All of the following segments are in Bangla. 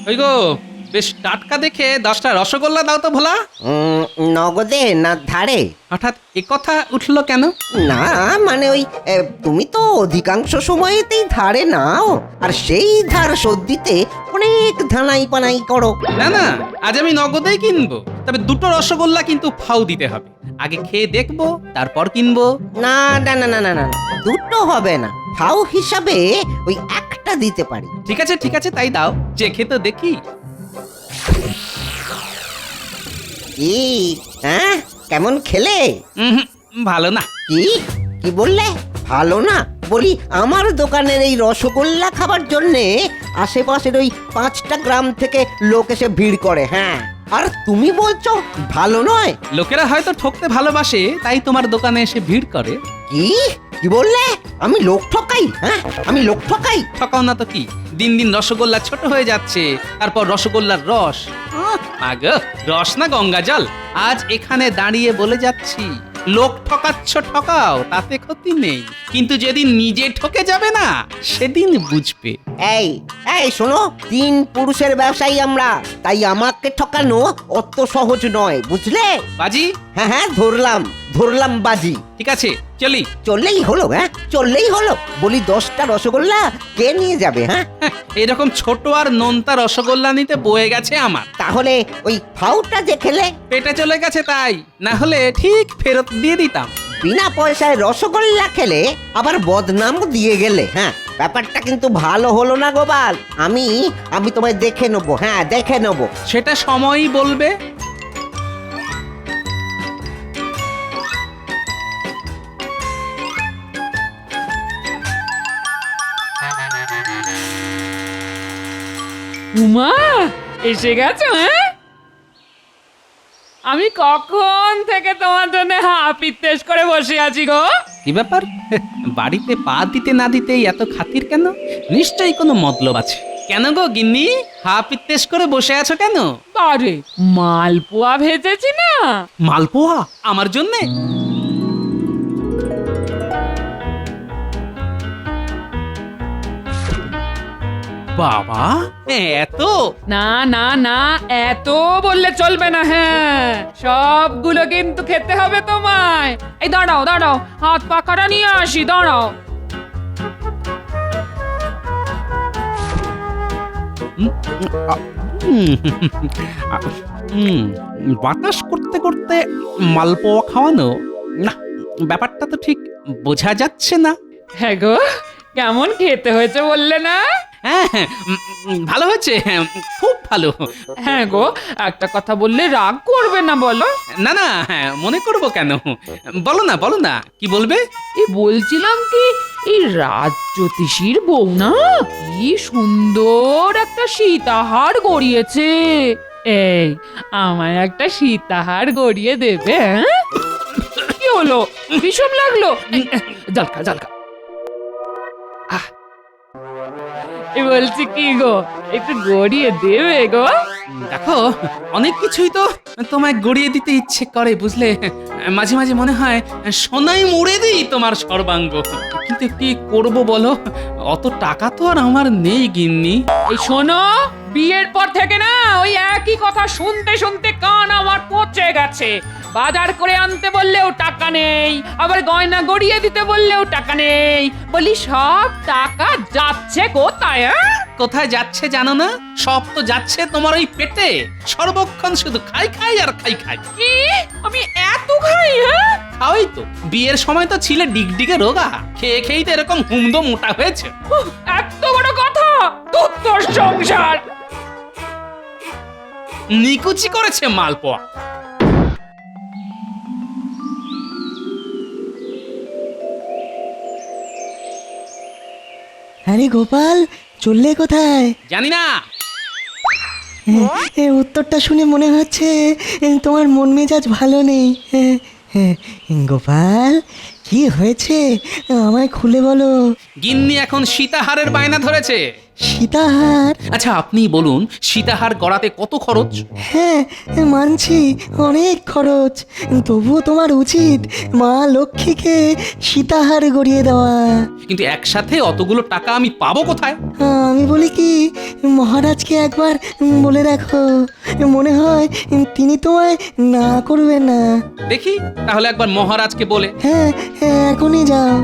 ওই গো, বেশ টাটকা দেখে 10টা রসগোল্লা দাও তো ভোলা। নগদে না ধারে? হঠাৎ একথা উঠলো কেন? না মানে ওই তুমি তো অধিকাংশ সময়তেই ধারে নাও, আর সেই ধার শোধ দিতে অনেক ধানাই পানাই করো। না না, আজ আমি নগদেই কিনবো, তবে 2টো রসগোল্লা কিন্তু ফাউ দিতে হবে। আগে খেয়ে দেখবো, তারপর কিনবো। না না না না না না, দুটো হবে না, ফাও হিসাবে ওই একটা দিতে পারি। ঠিক আছে ঠিক আছে, তাই দাও, চেখে তো দেখি। কি? হ্যাঁ, কেমন খেলে? ভালো না। কি কি বললে? ভালো না? বলি আমার দোকানের এই রসগোল্লা খাবার জন্যে আশেপাশের ওই 5টা গ্রাম থেকে লোক এসে ভিড় করে। হ্যাঁ, আর তুমি বলছো ভালো নয়? লোকেরা হয়তো ঠকতে ভালোবাসে, তাই তোমার দোকানে এসে ভিড় করে। কি কি বললে? আমি লোক ঠকাই? হ্যাঁ, আমি লোক ঠকাই? ঠকাও না তো কি, দিন দিন রসগোল্লা ছোট হয়ে যাচ্ছে, তারপর রসগোল্লার রস। আগো, রস না গঙ্গা জল। আজ এখানে দাঁড়িয়ে বলে যাচ্ছি, লোক ঠকাচ্ছ ঠকাও, তাতে ক্ষতি নেই, কিন্তু যেদিন নিজে ঠকে যাবে না, সেদিন বুঝবে। এই এই শোনো, 3 পুরুষের ব্যবসায়ী আমরা, তাই আমাকে ঠকানো অত সহজ নয়, বুঝলে? বাজি? হ্যাঁ হ্যাঁ, ধরলাম বাজি। ঠিক আছে, চলি। চললেই হলো? হ্যাঁ, চললেই হলো। বলি 10টা রসগোল্লা কে নিয়ে যাবে? হ্যাঁ, এরকম ছোট আর নোনতা রসগোল্লা নিতে বয়ে গেছে আমার। তাহলে ওই ফাউটা যে খেলে, পেটে চলে গেছে তাই, না হলে ঠিক ফেরত দিয়ে দিতাম। বিনা পয়সায় রসগোল্লা খেলে আবার বদনামও দিয়ে গেলে। হ্যাঁ, ব্যাপারটা কিন্তু ভালো হলো না গোপাল। আমি তোমায় দেখে নেবো। হ্যাঁ, দেখে নেবো। সেটা সময়ই বলবে। উমা, এসে গেছো? হ্যাঁ, আমি কখন থেকে তোমার জন্য হাপিত্তেশ করে বসে আছি গো। কি ব্যাপার, বাড়িতে পা দিতে না দিতেই এত খাতির কেন? নিশ্চয়ই কোনো মতলব আছে। কেন গো গিন্নি, হা পিত্তেশ করে বসে আছো কেন? আরে, মালপোয়া ভেজেছি না। মালপোয়া আমার জন্যে? বাবা, এত? না না না, এত বললে চলবে না। হ্যাঁ, সবগুলো কিন্তু খেতে হবে তোমায়। এই দাঁড়াও দাঁড়াও, হাত পাখাটা নিয়ে আসি, দাঁড়াও। বাতাস করতে করতে মালপোয়া খাওয়ানো, না, ব্যাপারটা তো ঠিক বোঝা যাচ্ছে না। হ্যাঁ গো, কেমন খেতে হয়েছে বললে না? হ্যাঁ, ভালো হয়েছে, খুব ভালো। হ্যাঁ গো, একটা কথা বললে রাগ করবে না বলো? না না, মনে করবো কেন, বলো না, কি বলবে? বলছিলাম কি, এই রাজ্যোতিষীর বউ না কি সুন্দর একটা সীতাহার গড়িয়েছে। এই, আমায় একটা সীতাহার গড়িয়ে দেবে? হ্যাঁ, কি হলো, ভীষণ লাগলো? জালকা জালকা। বলছি কি গো, একটু গড়িয়ে দেবে গো? দেখো, অনেক কিছুই তো তোমায় গড়িয়ে দিতে ইচ্ছে করে, বুঝলে। মাঝে মাঝে মনে হয় সোনাই মুড়ে দিই তোমার সর্বাঙ্গ, কিন্তু কি করব বলো, অত টাকা তো আর আমার নেই গিন্নি। এই শোনো, বিয়ের পর থেকে না ওই একই কথা শুনতে শুনতে কান আমার পচে গেছে। বাজার করে আনতে বললেও টাকা নেই, আবার গয়না গড়িয়ে দিতে বললেও টাকা নেই। বলি সব টাকা যাচ্ছে কোথায়? কোথায় যাচ্ছে জানো না? সব তো যাচ্ছে তোমার ওই পেটে, সর্বক্ষণ শুধু খাই খাই আর খাই খাই। কি, আমি এত খাই? হ্যাঁ, খাওয়াই তো, বিয়ের সময় তো ছিলে ডিগডিগে রোগা, খেয়ে খেয়েই তো এরকম হুমদো মোটা হয়েছে। এত বড় কথা, তোর সংসার নিকুচি করেছে মালপোয়া। আরে গোপাল, চললে কোথায়? জানি না। এই উত্তরটা শুনে মনে হচ্ছে তোমার মন মেজাজ ভালো নেই। গোপাল, কি হয়েছে আমায় খুলে বলো। গিন্নি এখন সীতাহারের বায়না ধরেছে। সীতাহার? আচ্ছা আপনি বলুন, সীতাহার গড়াতে কত খরচ? হ্যাঁ মানছি, অনেক খরচ। তবুও তোমার উচিত মা লক্ষ্মীকে সীতাহার গড়িয়ে দেওয়া। কিন্তু একসাথে অতগুলো টাকা আমি পাবো কোথায়? আমি বলি কি, মহারাজকে একবার বলে দেখো, মনে হয় তিনি তোমায় না করবেন না। দেখি তাহলে একবার মহারাজকে বলে। হ্যাঁ হ্যাঁ, এখনই যাও।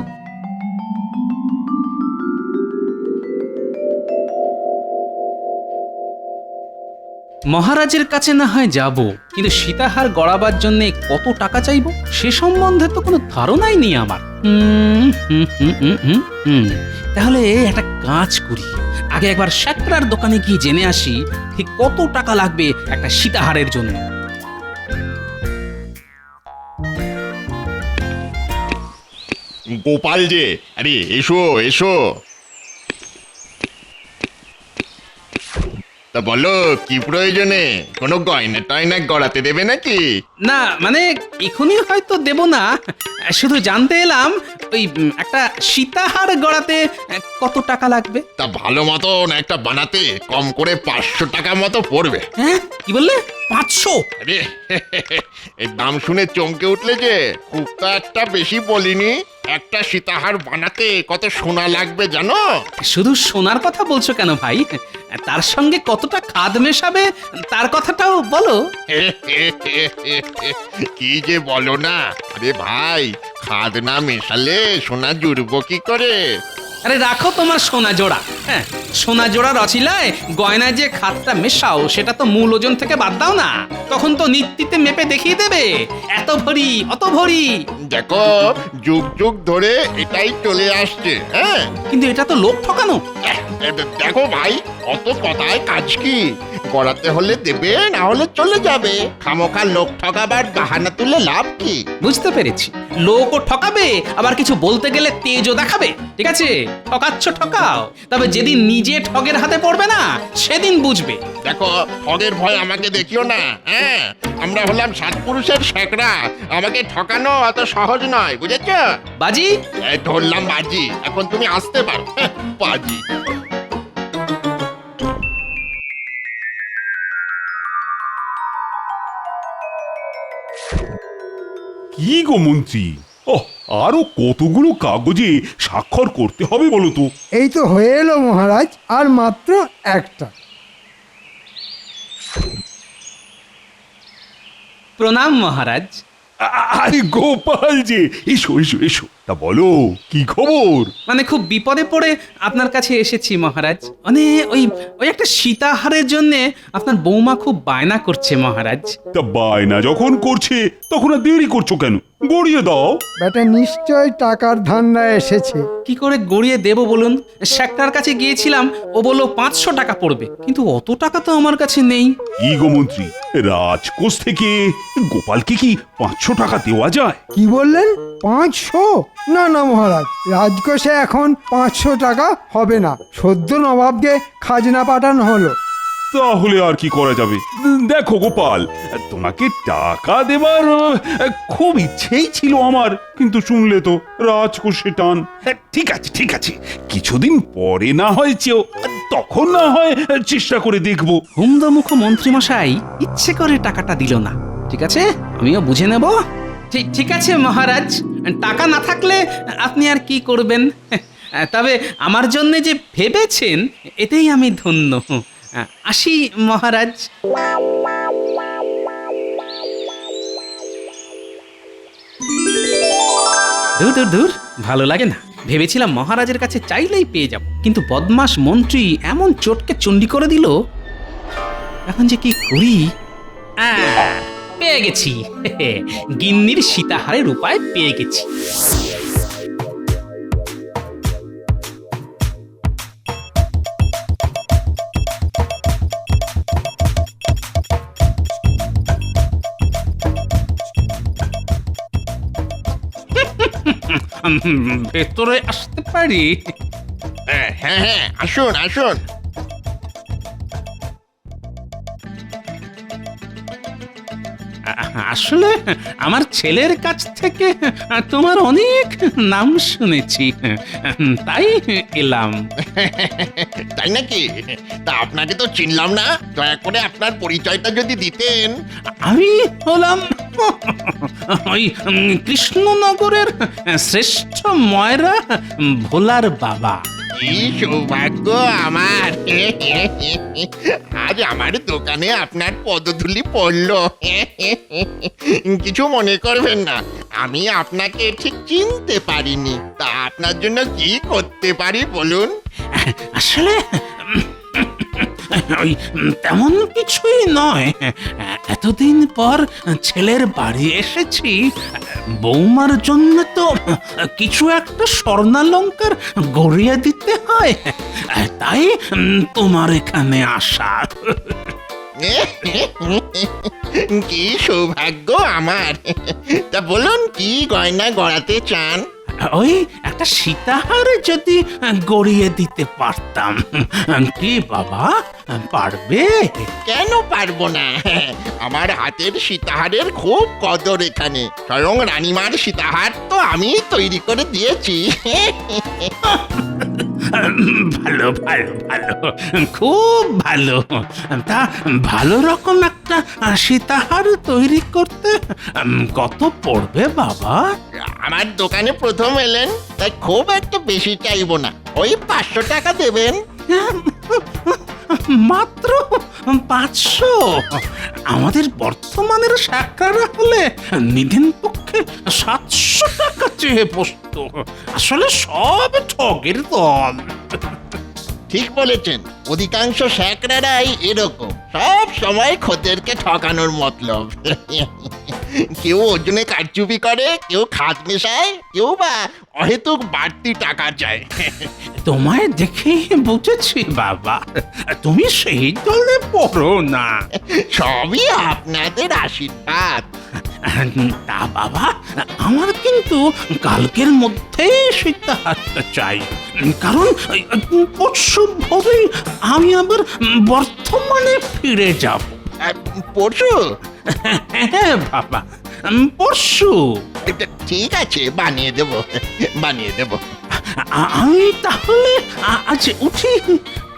মহারাজের কাছে না হয় যাব, কিন্তু সীতাহার গড়াবার জন্য কত টাকা চাইবো সে সম্বন্ধে তো কোনো ধারণাই নেই আমার। তাহলে একটা কাজ করি, আগে একবার শ্যাকরার দোকানে গিয়ে জেনে আসি ঠিক কত টাকা লাগবে একটা সীতাহারের জন্য। গোপাল যে, আরে এসো এসো। তা বলো কি প্রয়োজনে? কোনো গয়না টয়না গড়াতে দেবে নাকি? না মানে এখনই হয়তো দেব না, শুধু জানতে এলাম ওই একটা সীতাহার গড়াতে কত টাকা লাগবে। তা ভালো মতন একটা বানাতে কম করে 500 টাকা মতো পড়বে। হ্যাঁ কি বললে? 500? আরে এই দাম শুনে চমকে উঠলে যে, খুব তো একটা বেশি বলিনি। একটা সীতাহার বানাতে কত সোনা লাগবে জানো? শুধু সোনার কথা বলছো কেন ভাই? তার সঙ্গে কতটা খাদ মেশাবে তার কথাটাও বলো। কি যে বলো না, আরে ভাই, খাদ না মেশালে সোনা জুড়বো কি করে? আরে রাখো তোমার সোনা জোড়া। হ্যাঁ, সোনা জোড়ার অছিলায় গয়নায় যে খাদটা মেশাও সেটা তো মূল ওজন থেকে বাদ দাও না, তখন তো নিত্যিতে মেপে দেখিয়ে দেবে এত ভরি অত ভরি। দেখো, যুগ যুগ ধরে এটাই চলে আসছে। হ্যাঁ, কিন্তু এটা তো লোক ঠকানো। দেখো ভাই, অত কথায় কাজ কি? গড়াতে হলে দেবে, না হলে চলে যাবে। খামোখা লোক ঠকাবার বাহানা তুলে লাভ কি? বুঝতে পেরেছি, লোকও ঠকাবে, আবার কিছু বলতে গেলে তেজও দেখাবে। ঠিক আছে, ঠকাচ্ছ ঠকাও, তবে যেদিন নিজে ঠগের হাতে পড়বে না সেদিন বুঝবে। দেখো, ঠগের ভয় আমাকে দেখিও না। হ্যাঁ, আমরা হলাম 7 পুরুষের শেকরা, আমাকে ঠকানো অত সহজ নয়, বুঝেছ? বাজি, এই ধরলাম বাজি, এখন তুমি আসতে পারো। বাজি। কি গো মন্ত্রী, আরো কতগুলো কাগজে স্বাক্ষর করতে হবে বলো তো? এই তো হয়ে এলো মহারাজ, আর মাত্র একটা। প্রণাম মহারাজ। আরে গোপাল যে, এসো এসো এসো। তা বলো কি খবর? মানে খুব বিপদে পড়ে আপনার কাছে এসেছি মহারাজ। মানে ওই ওই একটা সীতাহারের জন্য আপনার বৌমা খুব বায়না করছে মহারাজ। তা বায়না যখন করছে তখন আর দেরি করছো কেন? গড়িয়ে দাও। বেটা নিশ্চয় টাকার ধান্দায় এসেছে। কি করে গড়িয়ে দেব বলুন? শ্যাকরার কাছে গিয়েছিলাম, ও বলল 500 টাকা পড়বে, কিন্তু অত টাকা তো আমার কাছে নেই। কি গো মন্ত্রী, রাজকোষ থেকে গোপালকে কি 500 টাকা দেওয়া যায়? কি বললেন? 500? না না মহারাজ, রাজকোষে এখন 500 টাকা হবে না। সদ্য নবাবকে খাজনা পাঠানো হলো। তাহলে আর কি করা যাবে? দেখো গোপাল, তোমাকে টাকা দেবার খুব ইচ্ছেই ছিল আমার, কিন্তু শুনলে তো রাজকোষে টান। ঠিক আছে ঠিক আছে, কিছুদিন পরে না হয় চেয়েও, তখন না হয় চেষ্টা করে দেখবো। হুমদমুখ মন্ত্রীমশাই ইচ্ছে করে টাকাটা দিল না। ঠিক আছে, আমিও বুঝে নেব। ঠিক আছে মহারাজ, টাকা না থাকলে আপনি আর কি করবেন? তবে আমার জন্য যে ভেবেছেন এতেই আমি ধন্য। আসি মহারাজ। দূর দূর দূর, ভালো লাগে না। ভেবেছিলাম মহারাজের কাছে চাইলেই পেয়ে যাব, কিন্তু বদমাস মন্ত্রী এমন চটকে চণ্ডী করে দিল। এখন যে কি করি? পেয়ে গেছি, গিন্নির সীতাহারের উপায় পেয়ে গেছি। ভেতরে আসতে পারি? হ্যাঁ হ্যাঁ, আসুন আসুন। আসলে আমার ছেলের কাছ থেকে তোমার অনেক নাম শুনেছি, তাই এলাম। তাই নাকি? তা আপনাকে তো চিনলাম না, দয়া করে আপনার পরিচয়টা যদি দিতেন। আমি হলাম ওই কৃষ্ণনগরের শ্রেষ্ঠ ময়রা ভোলার বাবা। কি সৌভাগ্য আমার! আজ আমার দোকানে আপনার পদধূলি পড়লো। কিছু মনে করবেন না, আমি আপনাকে ঠিক চিনতে পারিনি। তা আপনার জন্য কি করতে পারি বলুন? আসলে ওই তেমন কিছুই নয়, এতদিন পর ছেলের বাড়ি এসেছি, বৌমার জন্য তো কিছু একটা স্বর্ণালঙ্কার গড়িয়ে দিতে হয়, তাই তোমার এখানে আসা। কি সৌভাগ্য আমার! তা বলুন, কি গয়না গড়াতে চান? ওই একটা সীতাহার যদি গড়িয়ে দিতে পারতাম। কি বাবা, পারবে? কেন পারবো না? আমার হাতের সীতাহারের খুব কদর এখানে। স্বয়ং রানীমার সীতাহার তো আমি তৈরি করে দিয়েছি। ভালো ভালো ভালো, খুব ভালো। তা ভালো রকম একটা সীতাহার তৈরি করতে কত পড়বে বাবা? আমার দোকানে প্রথম এলেন, তাই খুব একটা বেশি চাইবো না, ওই 500 টাকা দেবেন। মাত্র 500? আমাদের বর্তমানের শাখারা হলে নিধিন পক্ষে 700 টাকা চেয়ে বসতো। আসলে সব ঠগের দল। ঠিক বলেছেন, অধিকাংশ শ্যাকরারাই এরকম, সব সময় খদ্দেরকে ঠকানোর মতলব। কেউ ওজনে কারচুপি করে, কেউ খাত মেশায়, কেউ বা অহেতুক বাড়তি টাকা চায়। তোমায় দেখে বুঝেছি বাবা, তুমি সেই দলে পড়ো না। সবই আপনাদের আশীর্বাদ। তা বাবা, আমার কিন্তু কালকের মধ্যেই সীতাহারটা চাই, কারণ পরশু ভোরেই আমি আবার বর্তমানে ফিরে যাব। পরশু? হ্যাঁ বাবা, পরশু। ঠিক আছে, বানিয়ে দেব, বানিয়ে দেব। আমি তাহলে আজ উঠি,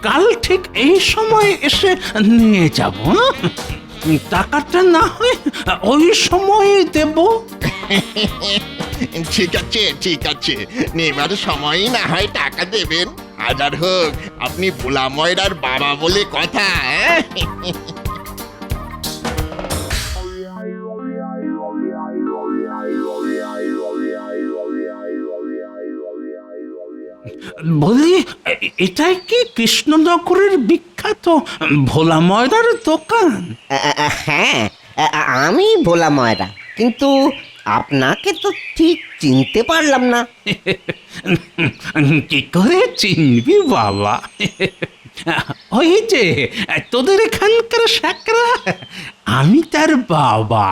কাল ঠিক এই সময় এসে নিয়ে যাব। টাকাটা না হয় ওই সময় দেব। ঠিক আছে, ঠিক আছে, নেবার সময়ই না হয় টাকা দেবেন। হাজার হোক, আপনি ভোলা ময়রার বাবা বলে কথা। বলি, এটাই কি কৃষ্ণনগরের বিখ্যাত ভোলা ময়রার দোকান? হ্যাঁ, আমি ভোলা ময়রা, কিন্তু আপনাকে তো ঠিক চিনতে পারলাম না। কি করে চিনবি বাবা? ওই যে তোদের এখানকার শাকরা, আমি তার বাবা।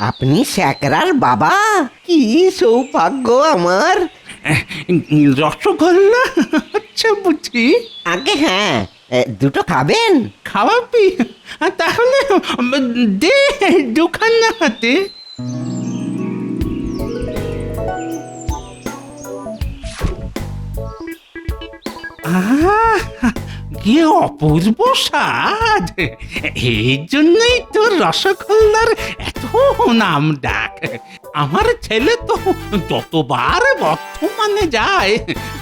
আপনি শ্যাকরার বাবা? কি সৌভাগ্য আমার! রসগোল্লা হচ্ছে বুঝি? আগে হ্যাঁ, দুটো খাবেন? খাওয়াবি? তাহলে দে দুখানা হাতে। কি অপূর্ব স্বাদ! এই জন্যই তোর রসগোল্লার এত নাম ডাক। আমার ছেলে তো যতবার বর্ধমানে যায়,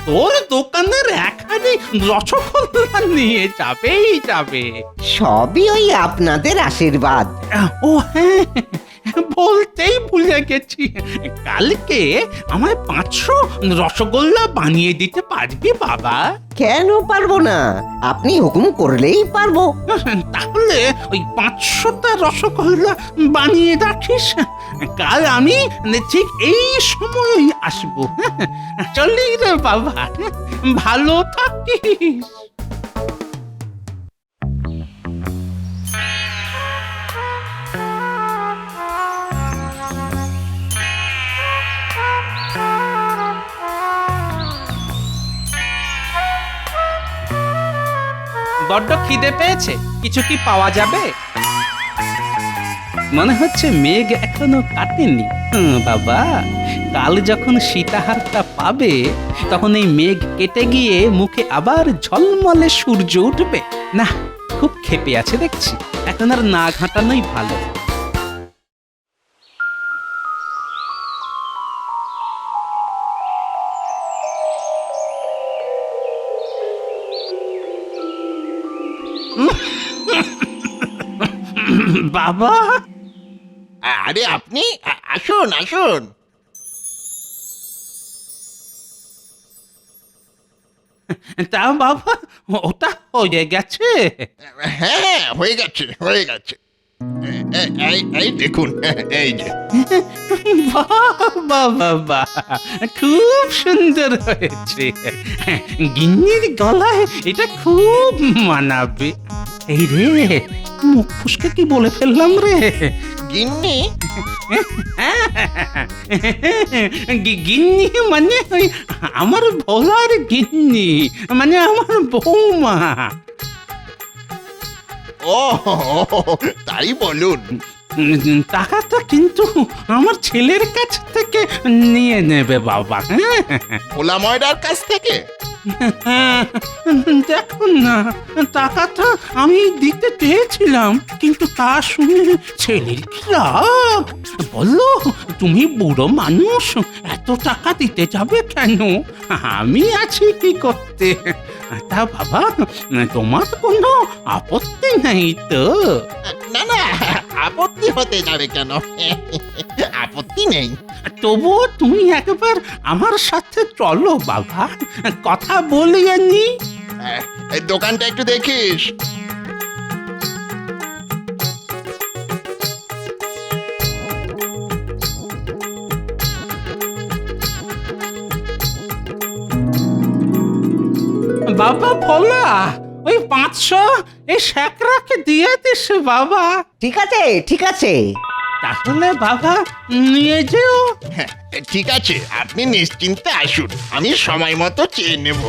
তোর দোকানের একখানি রসগোল্লা নিয়ে যাবেই যাবে। সবই ওই আপনাদের আশীর্বাদ। ও হ্যাঁ, বলতেই ভুলে গেছি, কালকে আমায় 500 রসগোল্লা বানিয়ে দিতে পারবি বাবা? কেন পারবো না? আপনি হুকুম করলেই পারবো। তাহলে ওই 500টা রসগোল্লা বানিয়ে রাখিস, কাল আমি ঠিক এই সময়ই আসবো। চলি রে বাবা, ভালো থাকিস। বড্ড খিদে পেয়েছে, কিছু কি পাওয়া যাবে? মনে হচ্ছে মেঘ এখনো কাটেনি। বাবা, কাল যখন সীতাহারটা পাবে তখন এই মেঘ কেটে গিয়ে মুখে আবার ঝলমলে সূর্য উঠবে। না, খুব ক্ষেপে আছে দেখছি, এখন আর না ঘাঁটানোই ভালো। বাবা, আরে আপনি আসুন আসুন। তা বাবা, ওটা হয়ে গেছে? হ্যাঁ, হয়ে গেছে হয়ে গেছে। এই দেখুন, এই যে। বাবা বাবা, খুব সুন্দর হয়েছে। গিন্নির গলায় এটা খুব মানাবে। এই রে, মুখ ফুসকে কি বলে ফেললাম রে? গিন্নি? গিন্নি মানে ওই আমার ভোলার গিন্নি, মানে আমার বৌমা। ও, তাই বলুন। টাকাটা কিন্তু আমার ছেলের কাছ থেকে নিয়ে নেবে বাবা। ভোলা ময়দার কাছ থেকে? দেখুন না, টাকাটা আমি দিতে চেয়েছিলাম, কিন্তু তা শুনে ছেলের কি রাগ। বললো, তুমি বুড়ো মানুষ, এত টাকা দিতে যাবে কেন? আমি আছি কি করতে। তা বাবা, তোমার কোনো আপত্তি নেই তো? না না, আপত্তি হতে যাবে কেন? আপত্তি নেই। তবুও তুমি একবার আমার সাথে চলো বাবা, কথা বলিয়ে নি। এই দোকানটা একটু দেখিস। বাবা ভোলা, ওই 500 এই শেখরাকে দিয়ে দিস বাবা। ঠিক আছে ঠিক আছে। তাহলে বাবা নিয়ে যেও। হ্যাঁ, ঠিক আছে, আপনি নিশ্চিন্তে আসুন, আমি সময় মতো চেয়ে নেব।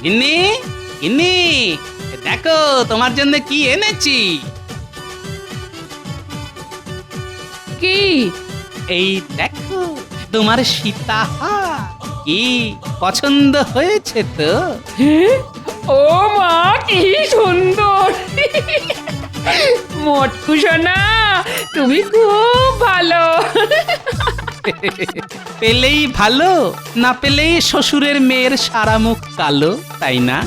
গিন্নি, গিন্নি, দেখো তোমার জন্য কি এনেছি। কি? এই দেখো তোমার সীতাহার, কি পছন্দ হয়েছে তো? ও মা, কি সুন্দর! মোটকু সোনা, তুমি খুব ভালো। পেলেই ভালো, না পেলেই শ্বশুরের মেয়ের সারা মুখ কালো, তাই না?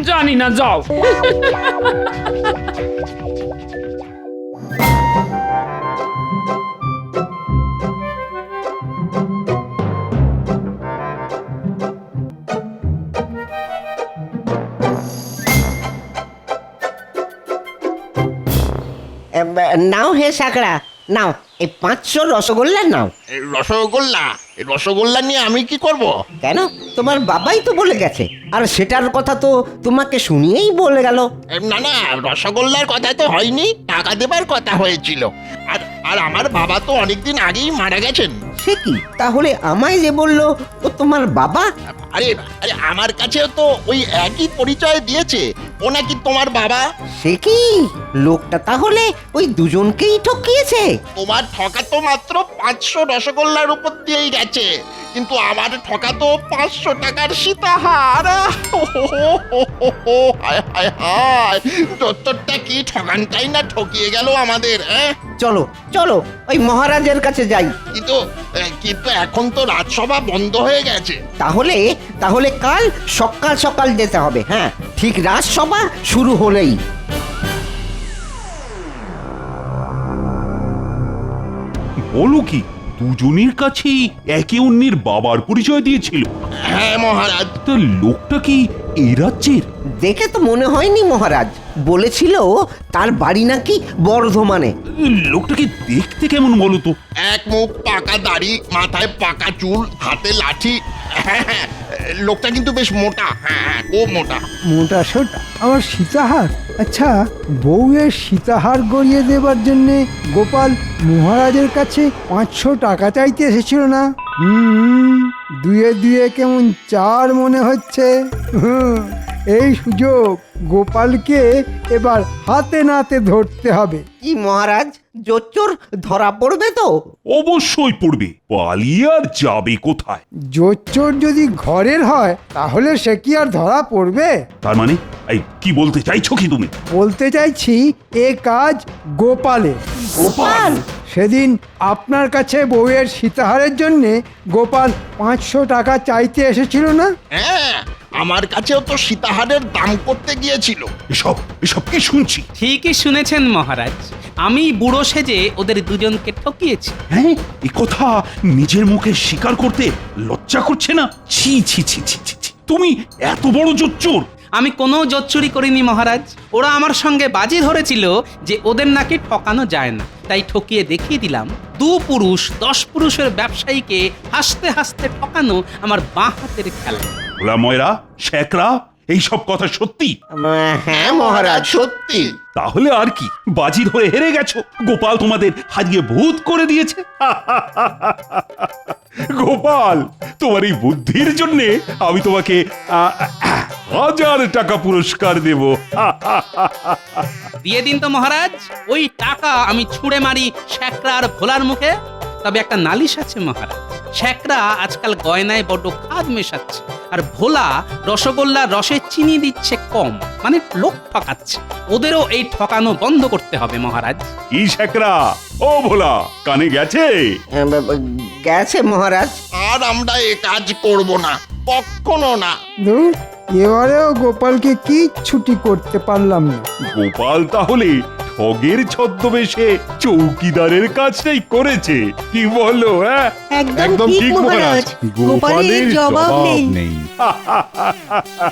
জানি না, যাও। নাও হে সাকড়া, নাও এই 500 রসগোল্লা নাও। এই রসগোল্লা, এই রসগোল্লা নিয়ে আমি কি করব? কেন, তোমার বাবাই তো বলে গেছে, আর সেটার কথা তো তোমাকে শুনিয়েই বলে গেল। না না, রসগোল্লার কথা তো হয়নি, টাকা দেবার কথা হয়েছিল। আর আর আমার বাবা তো অনেকদিন আগেই মারা গেছেন। সে কি, তাহলে আমায় যে বললো ও তোমার বাবা? আরে আরে, আমার কাছেও তো ওই একই পরিচয় দিয়েছে, ও নাকি তোমার বাবা। সে কি, লোকটা তাহলে ওই দুজনকেই ঠকিয়েছে? তোমার ঠকা তো মাত্র 500 রসগোল্লার উপর দিয়েই গেছে, কিন্তু আমার ঠকা তো 500 টাকার সীতাহার। হায় হায় হায়, দত্তরটা কি ঠকানটাই না ঠকিয়ে গেল আমাদের। চলো চলো, ওই মহারাজের কাছে যাই। কিন্তু কিন্তু এখন তো রাজসভা বন্ধ হয়ে গেছে। তাহলে তাহলে কাল সকাল সকাল যেতে হবে। হ্যাঁ, ঠিক রাজসভা শুরু হলেই। বলো কি, দুজনের কাছেই একে অন্যের বাবার পরিচয় দিয়েছিল? হ্যাঁ মহারাজ। তা লোকটা কি এই রাজ্যের? দেখে তো মনে হয়নি মহারাজ, বলেছিল তার বাড়ি নাকি বর্ধমানে। লোকটাকে দেখতে কেমন বলো তো? এক মুখ পাকা দাড়ি, মাথায় পাকা চুল, হাতে লাঠি। হ্যাঁ, লোকটা কিন্তু বেশ মোটা। হ্যাঁ, খুব মোটা। মোটা সোটা আমার সীতাহার। আচ্ছা, বউয়ের সীতাহার গড়িয়ে দেবার জন্যে গোপাল মহারাজের কাছে 500 টাকা চাইতে এসেছিল না? দুয়ে দুয়ে কেমন 4 মনে হচ্ছে। এই সুযোগ গোপালকে এবার হাতে নাতে ধরতে হবে। কি মহারাজ, জোচ্চোর ধরা পড়বে তো? অবশ্যই পড়বে, পালিয়ে আর যাবে কোথায়? জোচ্চোর যদি ঘরের হয় তাহলে সে কি আর ধরা পড়বে? তার মানে এই কি বলতে চাইছো কি তুমি? বলতে চাইছি এ কাজ গোপালের। গোপাল? সেদিন আপনার কাছে বউয়ের সীতাহারের জন্য গোপাল 500 টাকা চাইতে এসেছিল না? হ্যাঁ, আমার কাছেও তো সীতাহারের দাম করতে গিয়েছিল। এসব এসব কি শুনছি? ঠিকই শুনেছেন মহারাজ, আমি বুড়ো সেজে ওদের দুজনকে ঠকিয়েছি। হ্যাঁ, এ কথা নিজের মুখে স্বীকার করতে লজ্জা করছে না? ছি ছি ছি ছি ছি ছি। তুমি এত বড় জোচ্চোর! আমি কোনো জোচ্চুরি করিনি মহারাজ। ওরা আমার সঙ্গে বাজি ধরেছিল যে ওদের নাকি ঠকানো যায় না, তাই ঠকিয়ে দেখিয়ে দিলাম 2 পুরুষ 10 পুরুষের ব্যবসায়ীকে হাসতে হাসতে ঠকানো আমার বাঁ হাতের খেলা। ওলা ময়রা, শেখরা, এইসব কথা সত্যি? হ্যাঁ মহারাজ, সত্যি। তাহলে আর কি, বাজি ধরে হেরে গেছো। গোপাল তোমাদের হারিয়ে ভূত করে দিয়েছে। গোপাল, তোমার এই বুদ্ধির জন্যে আমি তোমাকে 1000 টাকা পুরস্কার দেব। দিয়ে দিন তো মহারাজ, ওই টাকা আমি ছুঁড়ে মারি শেখরা আর ভোলার মুখে। তবে একটা নালিশ আছে মহারাজ, শেখরা আজকাল গয়নায় বড্ড খাদ মেশাচ্ছে, আর ভোলা রসগোল্লার রসে চিনি দিচ্ছে কম, মানে লোক ঠকাচ্ছে। ওদেরও এই ঠকানো বন্ধ করতে হবে মহারাজ। কি শেখরা, ও ভোলা, কানে গেছে? গেছে মহারাজ। আর আমরা এ কাজ করব না, কখনো না। ধুর, এবারেও গোপালকে কি ছুটি করতে পারলাম না। গোপাল তাহলে ঠগের ছদ্মবেশে চৌকিদারের কাজটাই করেছে, কি বলো? হ্যাঁ, একদম ঠিক মহারাজ, গোপালের জবাব নেই।